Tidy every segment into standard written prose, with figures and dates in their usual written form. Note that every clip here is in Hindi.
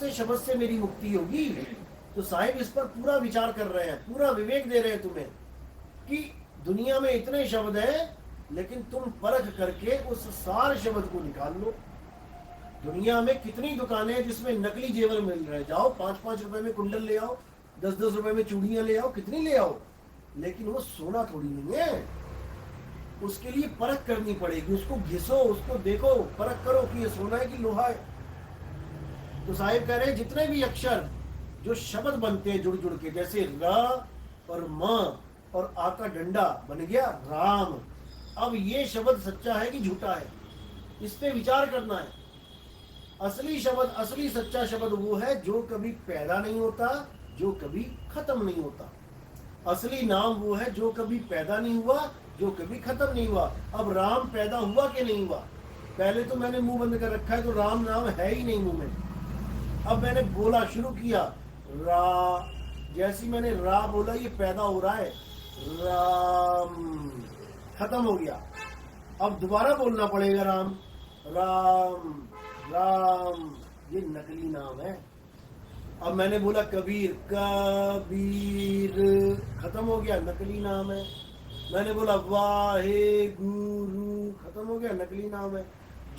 से शब्द से मेरी मुक्ति होगी। तो साहिब इस पर पूरा विचार कर रहे हैं, पूरा विवेक दे रहे हैं तुम्हें कि दुनिया में इतने शब्द हैं, लेकिन तुम परख करके उस सार शब्द को निकाल लो। दुनिया में कितनी दुकानें हैं जिसमें नकली जेवर मिल रहे हैं, जाओ 5-5 रुपए में कुंडल ले आओ, 10-10 रुपए में चूड़ियां ले आओ, कितनी ले आओ, लेकिन वो सोना थोड़ी नहीं है। उसके लिए परख करनी पड़ेगी, उसको घिसो, उसको देखो, परख करो कि ये सोना है कि लोहा है। तो साहिब कह रहे हैं जितने भी अक्षर जो शब्द बनते हैं जुड़ जुड़ के, जैसे र और म और आ का डंडा बन गया राम। अब ये शब्द सच्चा है कि झूठा है, इस पे विचार करना है। असली शब्द, असली सच्चा शब्द वो है जो कभी पैदा नहीं होता, जो कभी खत्म नहीं होता। असली नाम वो है जो कभी पैदा नहीं हुआ, जो कभी खत्म नहीं हुआ। अब राम पैदा हुआ कि नहीं हुआ? पहले तो मैंने मुंह बंद कर रखा है, तो राम नाम है ही नहीं मुंह में। अब मैंने बोला शुरू किया रा, जैसी मैंने रा बोला ये पैदा हो रहा है, राम खत्म हो गया। अब दोबारा बोलना पड़ेगा राम, राम राम, ये नकली नाम है। अब मैंने बोला कबीर, कबीर खत्म हो गया, नकली नाम है। मैंने बोला वाहे गुरु, खत्म हो गया, नकली नाम है।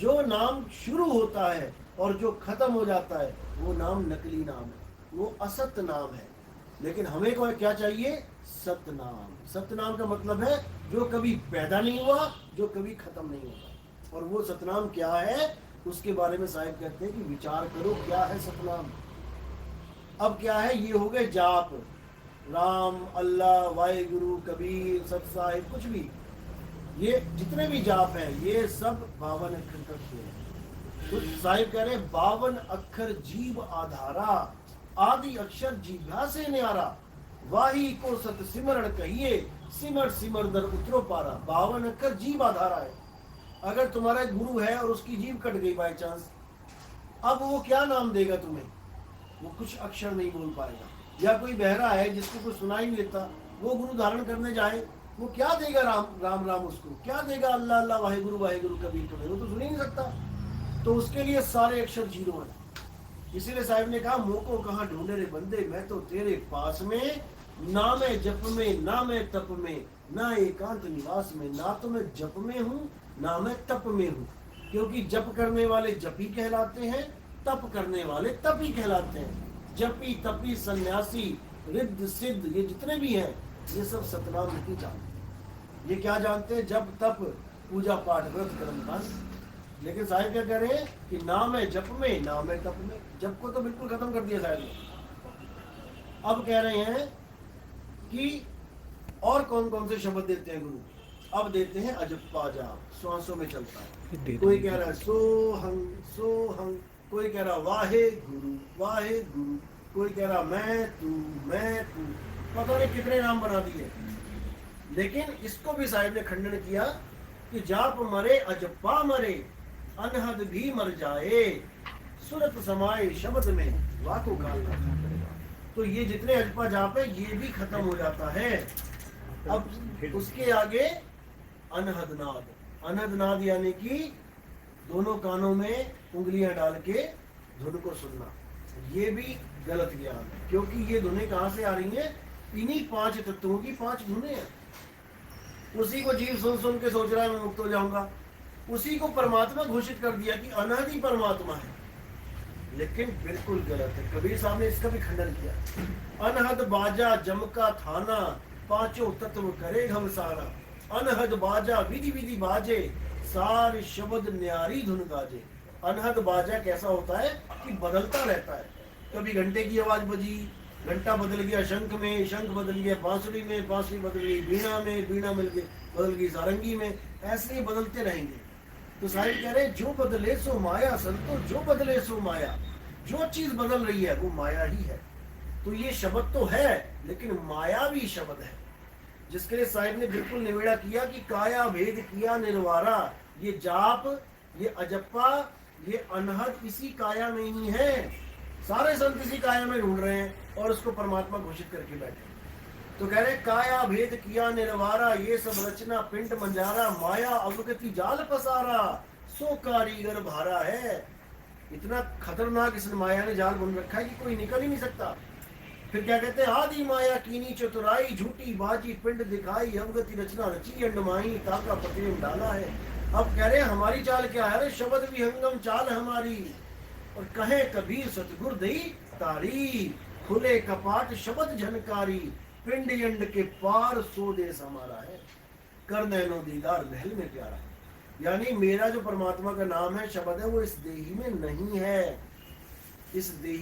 जो नाम शुरू होता है और जो खत्म हो जाता है वो नाम नकली नाम है, वो असत नाम है। लेकिन हमें को क्या चाहिए? सतनाम। सतनाम का मतलब है जो कभी पैदा नहीं हुआ, जो कभी खत्म नहीं होगा। और वो सतनाम क्या है, उसके बारे में साहिब कहते हैं कि विचार करो क्या है सतनाम। अब क्या है, ये हो गए जाप, राम, अल्लाह, वाहिगुरु, कबीर, सत साहिब, कुछ भी, ये जितने भी जाप हैं ये सब 52 अक्षर करते हैं। तो साहिब कह रहे 52 अक्षर जीव आधारा, आदि अक्षर जीभा से न्यारा, वाही को सत सिमरण कहिए, सिमर सिमर दर उतरो पारा। 52 अक्षर जीव आधारा है। अगर तुम्हारा एक गुरु है और उसकी जीभ कट गई बाय चांस, अब वो क्या नाम देगा तुम्हें? वो कुछ अक्षर नहीं बोल पाएगा। या कोई बहरा है जिसको कुछ सुनाई नहीं देता, वो गुरु धारण करने जाए, वो क्या देगा? राम राम राम, उसको क्या देगा? अल्लाह अल्लाह, वाहिगुरु वाहिगुरु, कबीर कबीर, वो तो सुन ही नहीं सकता। तो उसके लिए सारे अक्षर जीरो हैं। इसीलिए साहिब ने कहा मुँह को कहाँ ढूंढे रे बंदे, मैं तो तेरे पास में, ना मैं जप में, ना मैं तप में, ना एकांत निवास में। ना तो मैं जप में हूँ, ना मैं तप में हूँ। क्योंकि जप करने वाले जपी कहलाते हैं, तप करने वाले तपी कहलाते हैं। जपी तपी सन्यासी रिद्ध सिद्ध ये जितने भी हैं, ये सब सतनाम नहीं जानते। ये क्या जानते हैं? जप तप पूजा पाठ व्रत कर्म कांड। लेकिन साहिब क्या कह रहे हैं कि ना मैं जप में, ना मैं तप में। जप को तो बिल्कुल खत्म कर दिया साहिब ने। अब कह रहे हैं कि और कौन कौन से शब्द देते हैं गुरु? अब देते हैं अजप्पा जाप, श्वासों में चलता है। कोई कह रहा है सो हंग, कोई कह रहा वाहे गुरु वाहे गुरु, कोई कह रहा मैं तू, पता नहीं कितने नाम बना दिए। लेकिन इसको भी साहिब ने खंडन किया कि जाप मरे अजप्पा मरे, अनहद भी मर जाए, सुरत समाए शब्द में लाखों काल का करेगा। तो ये जितने अजप्पा जाप है ये भी खत्म हो जाता है। अब उसके आगे अनहद नाद, अनहद नाद यानी कि दोनों कानों में उंगलियां डाल के धुन को सुनना, ये भी गलत ज्ञान है। क्योंकि ये धुनें कहाँ से आ रही हैं? इन्हीं 5 तत्वों की 5 धुनें हैं। उसी को जीव सुन सुन के सोच रहा है मैं मुक्त हो जाऊंगा, उसी को परमात्मा घोषित कर दिया कि अनहद ही परमात्मा है। लेकिन बिल्कुल गलत है। कबीर साहब ने इसका भी खंडन किया। अनहद बाजा जमका थाना, 5 तत्व करे हम सारा। अनहद बाजा विधि विधि बाजे, सार शब्द न्यारी धुन गाजे। अनहद बाजा कैसा होता है कि बदलता रहता है। कभी घंटे की आवाज बजी, घंटा बदल गया शंख में, शंख बदल गया बांसुरी में, बांसुरी बदल गई बीणा में, बीणा बदल गई सारंगी में, ऐसे ही बदलते रहेंगे। तो साहिब कह रहे जो बदले सो माया संतो, जो बदले सो माया। जो चीज बदल रही है वो माया ही है। तो ये शब्द तो है लेकिन मायावी शब्द है, जिसके लिए साहिब ने बिल्कुल निवेड़ा किया कि काया भेद किया निर्वारा। ये जाप, ये अजप्पा, ये अनहद इसी काया में ही है। सारे संत इसी काया में ढूंढ रहे हैं और उसको परमात्मा घोषित करके बैठे। तो कह रहे काया भेद किया निर्वारा, ये सब रचना पिंड मंजारा। माया अवगति जाल पसारा, सो कारीगर भारा है। इतना खतरनाक इस माया ने जाल बुन रखा है कि कोई निकल ही नहीं सकता। फिर क्या कहते हैं, आदि माया कीनी चतुराई, झूठी बाजी पिंड दिखाई, अवगति रचना रची अंडमाई, ताका पति डाला है। अब कह रहे हैं हमारी चाल क्या है, शब्द विहंगम चाल हमारी, और कहे कबीर सतगुर दई तारी, खुले कपाट शब्द झनकारी, पिंड यंड के पार सो देश हमारा है, कर नैनो दीदार महल में प्यारा है। यानी मेरा जो परमात्मा का नाम है, शब्द है, वो इस देही में नहीं है, इस देही